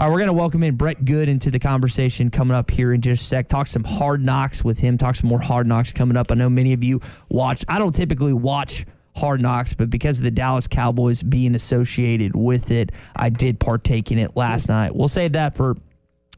All right, we're going to welcome in Brett Goode into the conversation coming up here in just a sec. Talk some Hard Knocks with him. Talk some more Hard Knocks coming up. I know many of you watch. I don't typically watch Hard Knocks, but because of the Dallas Cowboys being associated with it, I did partake in it last night. We'll save that for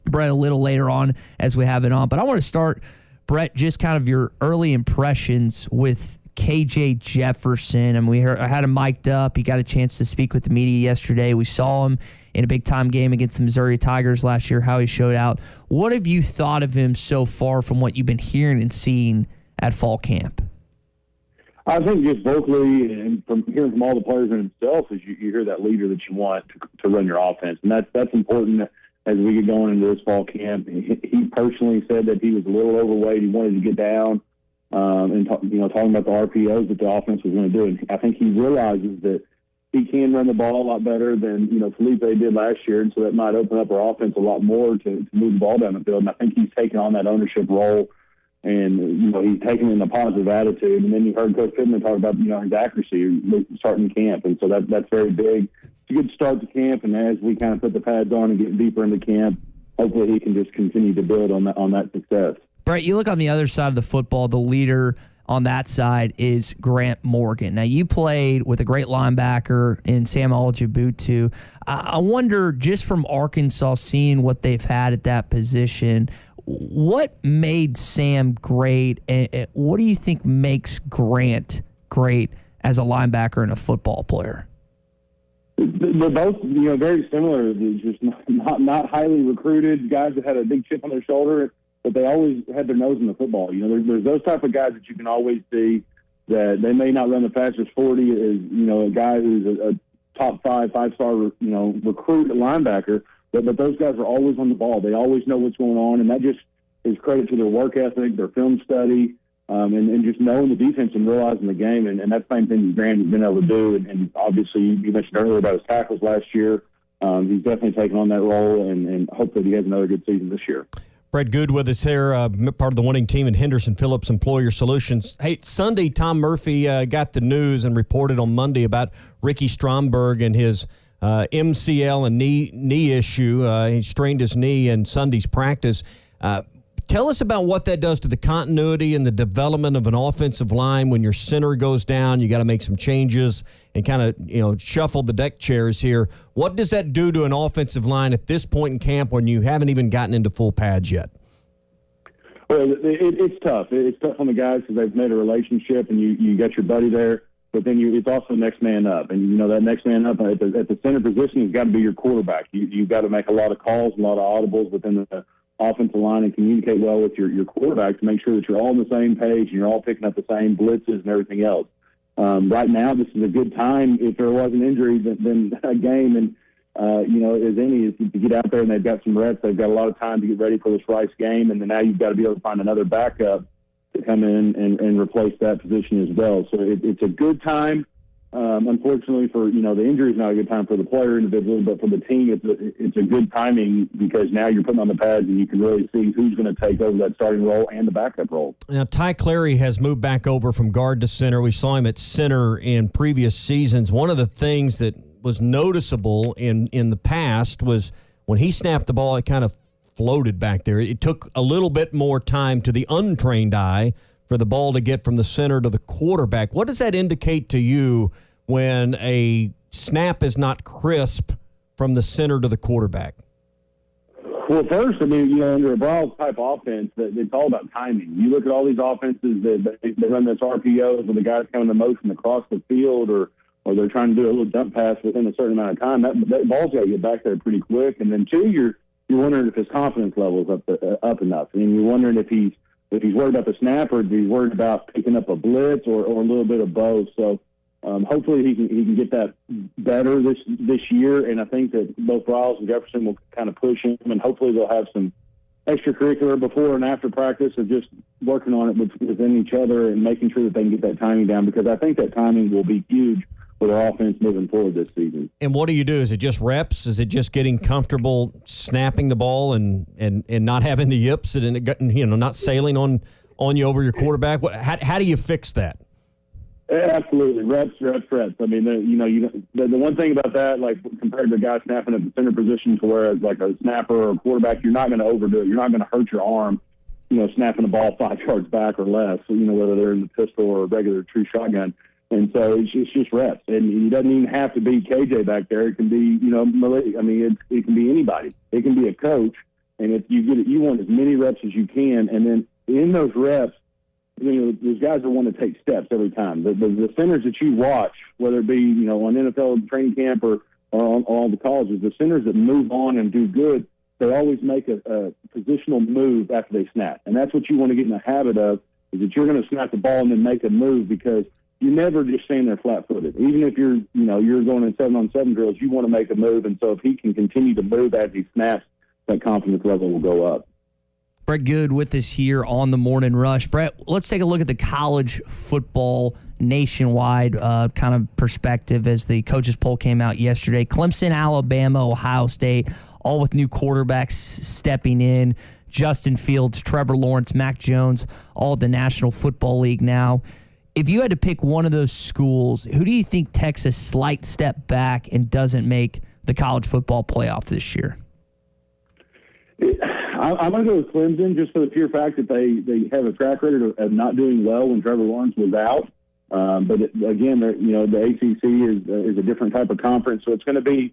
Brett a little later on as we have it on. But I want to start, Brett, just kind of your early impressions with KJ Jefferson. I mean, I had him mic'd up. He got a chance to speak with the media yesterday. We saw him in a big-time game against the Missouri Tigers last year, how he showed out. What have you thought of him so far from what you've been hearing and seeing at fall camp? I think just vocally and from hearing from all the players and himself is you hear that leader that you want to run your offense. And that's important as we get going into this fall camp. He personally said that he was a little overweight. He wanted to get down and talking about the RPOs that the offense was going to do. And I think he realizes that he can run the ball a lot better than, Felipe did last year. And so that might open up our offense a lot more to move the ball down the field. And I think he's taken on that ownership role. And, he's taken in a positive attitude. And then you heard Coach Pittman talk about, his accuracy starting camp. And so that's very big. It's a good start to camp. And as we kind of put the pads on and get deeper into camp, hopefully he can just continue to build on that success. Brett, you look on the other side of the football, the leader on that side is Grant Morgan. Now, you played with a great linebacker in Sam Alajabutu. I wonder, just from Arkansas, seeing what they've had at that position, what made Sam great, and what do you think makes Grant great as a linebacker and a football player? They're both, very similar. They're just not highly recruited guys that had a big chip on their shoulder, but they always had their nose in the football. There's those type of guys that you can always see that they may not run the fastest 40 as, a guy who's a top five-star, recruit linebacker, but those guys are always on the ball. They always know what's going on, and that just is credit to their work ethic, their film study, and just knowing the defense and realizing the game. And that's the same thing that Grant has been able to do. And obviously, you mentioned earlier about his tackles last year. He's definitely taken on that role, and hopefully he has another good season this year. Brett Goode with us here, part of the winning team in Henderson Phillips Employer Solutions. Hey, Sunday, Tom Murphy got the news and reported on Monday about Ricky Stromberg and his MCL and knee issue. He strained his knee in Sunday's practice. Tell us about what that does to the continuity and the development of an offensive line when your center goes down. You got to make some changes and kind of, shuffle the deck chairs here. What does that do to an offensive line at this point in camp when you haven't even gotten into full pads yet? Well, it's tough. It's tough on the guys because they've made a relationship and you got your buddy there. But then it's also next man up. And, that next man up at the center position has got to be your quarterback. You've got to make a lot of calls, a lot of audibles within the offensive line and communicate well with your quarterback to make sure that you're all on the same page and you're all picking up the same blitzes and everything else. Right now, this is a good time. If there was an injury, then a game and, as any is to get out there and they've got some reps. They've got a lot of time to get ready for this Rice game. And then now you've got to be able to find another backup to come in and replace that position as well. So it's a good time. Unfortunately for, the injury is not a good time for the player individually, but for the team, it's a good timing because now you're putting on the pads and you can really see who's going to take over that starting role and the backup role. Now, Ty Cleary has moved back over from guard to center. We saw him at center in previous seasons. One of the things that was noticeable in the past was when he snapped the ball, it kind of floated back there. It took a little bit more time to the untrained eye for the ball to get from the center to the quarterback. What does that indicate to you when a snap is not crisp from the center to the quarterback? Well, first, under a Brawls type offense, it's all about timing. You look at all these offenses that they run this RPOs where the guys coming in motion across the field or they're trying to do a little jump pass within a certain amount of time. That ball's got to get back there pretty quick. And then, two, you're wondering if his confidence level is up enough. And you're wondering if he's worried about the snap or if he's worried about picking up a blitz or a little bit of both. So hopefully he can get that better this year. And I think that both Riles and Jefferson will kind of push him, and hopefully they'll have some extracurricular before and after practice of just working on it within each other and making sure that they can get that timing down, because I think that timing will be huge for their offense moving forward this season. And what do you do? Is it just reps? Is it just getting comfortable snapping the ball and not having the yips and not sailing on you over your quarterback? How do you fix that? Absolutely, reps. I mean, the one thing about that, like compared to a guy snapping at the center position, to whereas like a snapper or a quarterback, you're not going to overdo it. You're not going to hurt your arm, snapping the ball 5 yards back or less. So, whether they're in the pistol or a regular true shotgun. And so it's just reps, and it doesn't even have to be KJ back there. It can be Malik. I mean, it can be anybody. It can be a coach, and if you get it, you want as many reps as you can, and then in those reps. Those guys are want to take steps every time. The centers that you watch, whether it be on NFL training camp or on all the colleges, the centers that move on and do good, they always make a positional move after they snap, and that's what you want to get in the habit of. Is that you're going to snap the ball and then make a move, because you never just stand there flat-footed. Even if you're going in 7-on-7 drills, you want to make a move, and so if he can continue to move as he snaps, that confidence level will go up. Brett Goode with us here on the Morning Rush. Brett, let's take a look at the college football nationwide kind of perspective as the coaches poll came out yesterday. Clemson, Alabama, Ohio State, all with new quarterbacks stepping in. Justin Fields, Trevor Lawrence, Mac Jones, all at the National Football League now. If you had to pick one of those schools, who do you think takes a slight step back and doesn't make the college football playoff this year? I'm going to go with Clemson just for the pure fact that they have a track record of not doing well when Trevor Lawrence was out. But again, the ACC is a different type of conference, so it's going to be.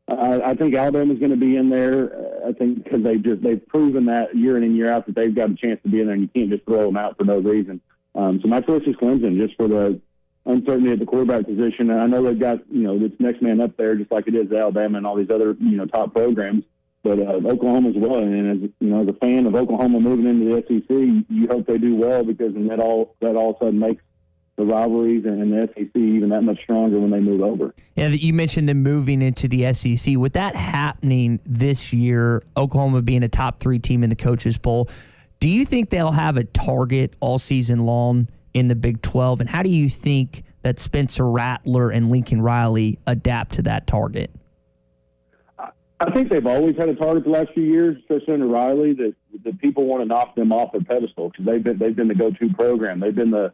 I think Alabama's going to be in there. I think because they've proven that year in and year out that they've got a chance to be in there, and you can't just throw them out for no reason. So my choice is Clemson, just for the uncertainty at the quarterback position. And I know they've got this next man up there, just like it is Alabama and all these other top programs. But Oklahoma as well, and as a fan of Oklahoma moving into the SEC, you hope they do well, because then that all of a sudden makes the rivalries and the SEC even that much stronger when they move over. Yeah, you mentioned them moving into the SEC. With that happening this year, Oklahoma being a top 3 team in the coaches poll, do you think they'll have a target all season long in the Big 12? And how do you think that Spencer Rattler and Lincoln Riley adapt to that target? I think they've always had a target the last few years, especially under Riley, that people want to knock them off their pedestal, because they've been the go-to program. They've been the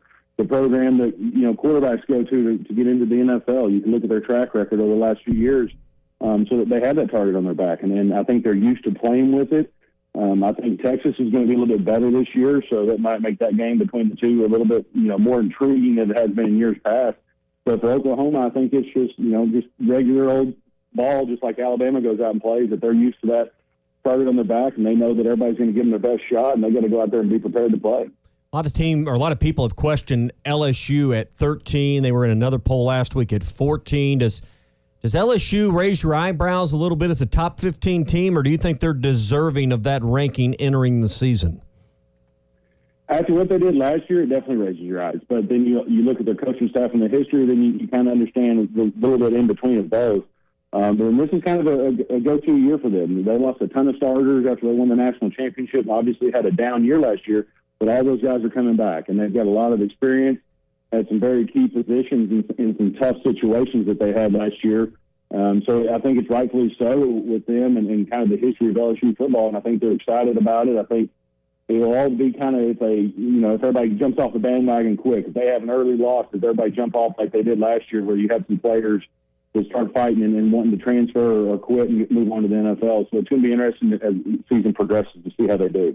program that quarterbacks go to get into the NFL. You can look at their track record over the last few years, so that they have that target on their back, and I think they're used to playing with it. I think Texas is going to be a little bit better this year, so that might make that game between the two a little bit more intriguing than it has been in years past. But for Oklahoma, I think it's just just regular old ball, just like Alabama goes out and plays, that they're used to that target on their back, and they know that everybody's going to give them their best shot, and they got to go out there and be prepared to play. A lot of people have questioned LSU at 13. They were in another poll last week at 14. Does LSU raise your eyebrows a little bit as a top 15 team, or do you think they're deserving of that ranking entering the season? After what they did last year, it definitely raises your eyes. But then you look at their coaching staff and the history, then you kind of understand a little bit in between of both. But this is kind of a go-to year for them. They lost a ton of starters after they won the national championship, and obviously had a down year last year. But all those guys are coming back, and they've got a lot of experience at some very key positions in some tough situations that they had last year. So I think it's rightfully so with them and kind of the history of LSU football, and I think they're excited about it. I think it'll all be kind of if everybody jumps off the bandwagon quick. If they have an early loss, does everybody jump off like they did last year, where you have some players that start fighting and wanting to transfer or quit and move on to the NFL. So it's going to be interesting as the season progresses to see how they do.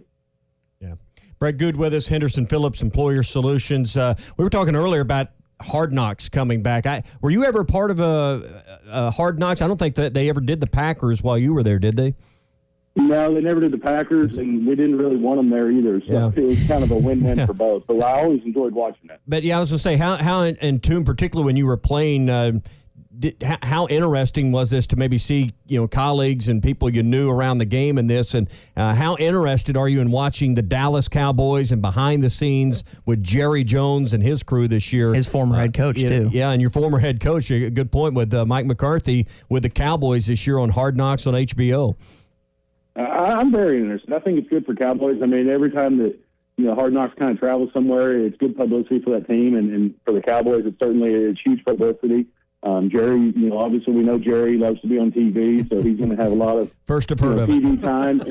Yeah. Brett Goode with us, Henderson Phillips Employer Solutions. We were talking earlier about Hard Knocks coming back. Were you ever part of a Hard Knocks? I don't think that they ever did the Packers while you were there, did they? No, they never did the Packers, and we didn't really want them there either. So It was kind of a win-win for both. But I always enjoyed watching it. But yeah, I was going to say, how in tune, particularly when you were playing, how interesting was this to maybe see colleagues and people you knew around the game in this, and how interested are you in watching the Dallas Cowboys and behind the scenes with Jerry Jones and his crew this year? His former head coach too. Yeah, and your former head coach. A good point with Mike McCarthy with the Cowboys this year on Hard Knocks on HBO. I'm very interested. I think it's good for Cowboys. I mean, every time that Hard Knocks kind of travels somewhere, it's good publicity for that team, and for the Cowboys, it's huge publicity. Jerry, obviously we know Jerry loves to be on TV, so he's going to have a lot of first of TV time.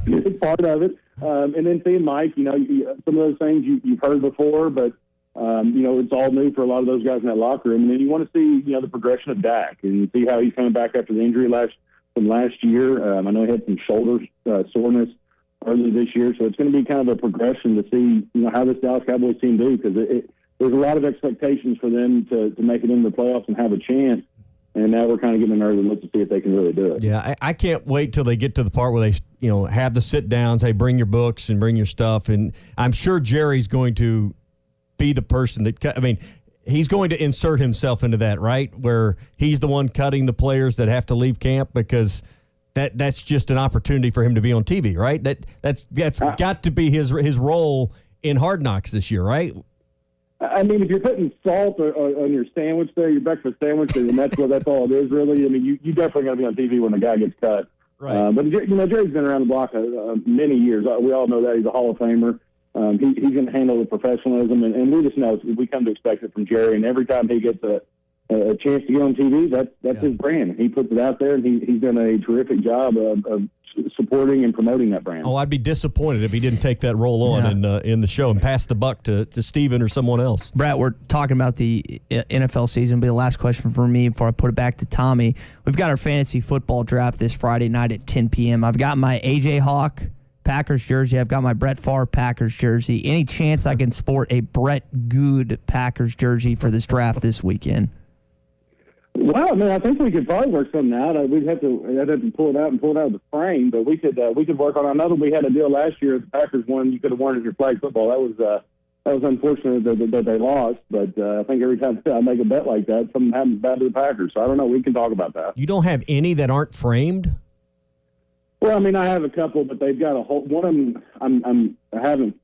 It's part of it. And then seeing Mike, some of those things you've heard before, but It's all new for a lot of those guys in that locker room. And then you want to see, the progression of Dak and see how he's coming back after the injury from last year. I know he had some shoulder soreness early this year, so it's going to be kind of a progression to see, how this Dallas Cowboys team do, because there's a lot of expectations for them to make it into the playoffs and have a chance. And now we're kind of getting an early look to see if they can really do it. Yeah, I can't wait till they get to the part where they, have the sit downs. Hey, bring your books and bring your stuff. And I'm sure Jerry's going to be the person that, he's going to insert himself into that, right? Where he's the one cutting the players that have to leave camp, because that's just an opportunity for him to be on TV, right? That's got to be his role in Hard Knocks this year, right? If you're putting salt on your sandwich there, your breakfast sandwich, and that's all it is, really. You definitely got to be on TV when the guy gets cut. Right. But Jerry's been around the block many years. We all know that he's a Hall of Famer. He's going to handle the professionalism, and we just know we come to expect it from Jerry. And every time he gets a chance to get on TV, that's his brand. He puts it out there, and he's done a terrific job of supporting and promoting that brand. Oh, I'd be disappointed if he didn't take that role on in the show and pass the buck to Steven or someone else. Brett, we're talking about the NFL season. But the last question for me before I put it back to Tommy. We've got our fantasy football draft this Friday night at 10 p.m. I've got my A.J. Hawk Packers jersey. I've got my Brett Favre Packers jersey. Any chance I can sport a Brett Goode Packers jersey for this draft this weekend? Well, I think we could probably work something out. I'd have to pull it out of the frame, but we could work on another. We had a deal last year. The Packers won. You could have worn it as your flag football. That was unfortunate that they lost, but I think every time I make a bet like that, something happens bad to the Packers. So I don't know. We can talk about that. You don't have any that aren't framed? Well, I have a couple, but they've got a whole one of them. I haven't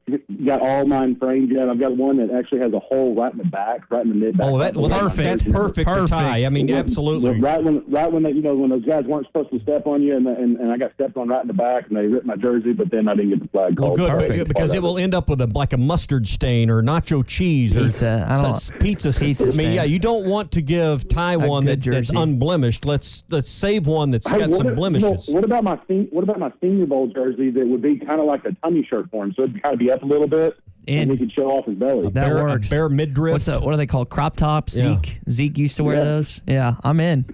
got all mine framed yet. I've got one that actually has a hole right in the back, right in the mid back. Oh, that's perfect to tie. Absolutely. Right when when those guys weren't supposed to step on you, and I got stepped on right in the back, and they ripped my jersey, but then I didn't get the flag called. Well, good, because it will end up with a mustard stain or nacho cheese or pizza. Stain. You don't want to give Ty one that's unblemished. Let's save one that's got some blemishes. What about my Senior Bowl jersey that would be kind of like a tummy shirt for him? So it'd kind of be up a little bit, and he could show off his belly. That works. A bare midriff. What are they called? Crop tops? Zeke used to wear those. Yeah, I'm in.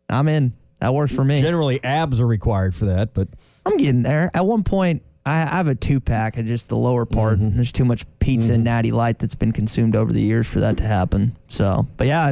That works for me. Generally, abs are required for that, but I'm getting there. At one point, I have a 2-pack of just the lower part. Mm-hmm. There's too much pizza and Natty Light that's been consumed over the years for that to happen. So, but yeah,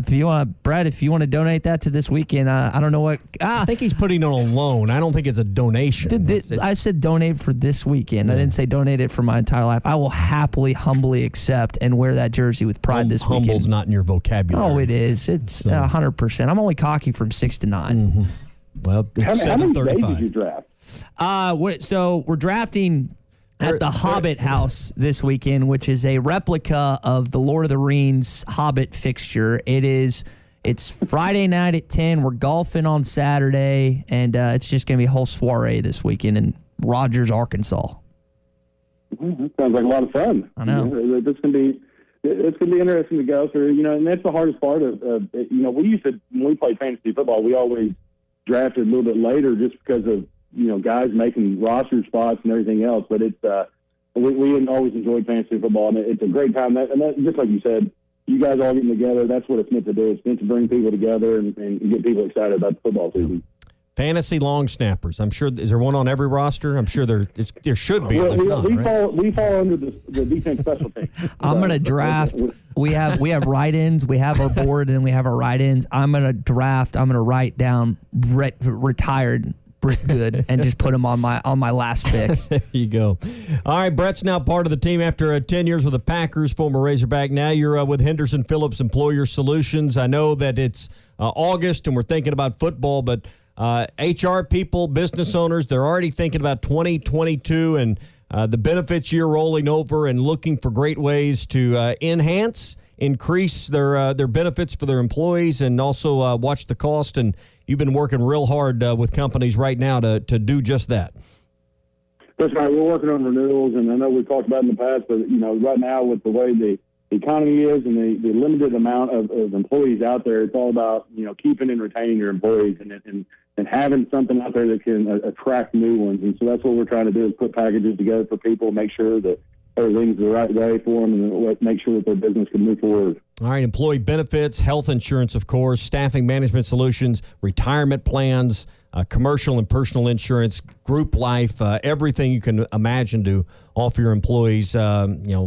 Brett, if you want to donate that to this weekend, I don't know what. I think he's putting it on a loan. I don't think it's a donation. I said donate for this weekend. I didn't say donate it for my entire life. I will happily, humbly accept and wear that jersey with pride this weekend. Humble's not in your vocabulary. Oh, it is. It's 100%. I'm only cocky from 6 to 9. Mm-hmm. Well, it's how many days did you draft? So we're drafting at the Hobbit House this weekend, which is a replica of the Lord of the Rings Hobbit fixture. It's Friday night at 10. We're golfing on Saturday, and it's just going to be a whole soiree this weekend in Rogers, Arkansas. That sounds like a lot of fun. I know. It's going to be interesting to go through. And that's the hardest part of we used to, when we played fantasy football, we always drafted a little bit later just because of guys making roster spots and everything else. But it's we always enjoyed fantasy football, and it's a great time. And that, just like you said, you guys all getting together, that's what it's meant to do. It's meant to bring people together and get people excited about the football season. Fantasy long snappers. I'm sure. Is there one on every roster? I'm sure there should be. We fall under the defense special team. I'm going to draft. We have write-ins. We have our board, and we have our write-ins. I'm going to draft. I'm going to write down retired Brett Goode and just put him on my last pick. There you go. All right, Brett's now part of the team after 10 years with the Packers, former Razorback. Now you're with Henderson Phillips Employer Solutions. I know that it's August and we're thinking about football, but HR people, business owners, they're already thinking about 2022 and the benefits year rolling over and looking for great ways to increase their benefits for their employees and also watch the cost. And you've been working real hard with companies right now to do just that. That's right. We're working on renewals, and I know we've talked about it in the past, but right now with the way the economy is and the limited amount of employees out there, it's all about keeping and retaining your employees and having something out there that can attract new ones. And so that's what we're trying to do is put packages together for people, make sure that everything's the right way for them and make sure that their business can move forward. All right, employee benefits, health insurance, of course, staffing management solutions, retirement plans, commercial and personal insurance, group life, everything you can imagine to offer your employees,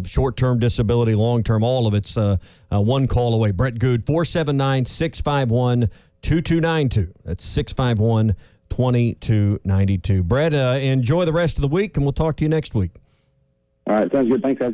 short-term disability, long-term, all of it's one call away. Brett Goode, 479-651-2292. That's 651-2292. Brett, enjoy the rest of the week, and we'll talk to you next week. All right, sounds good. Thanks, guys.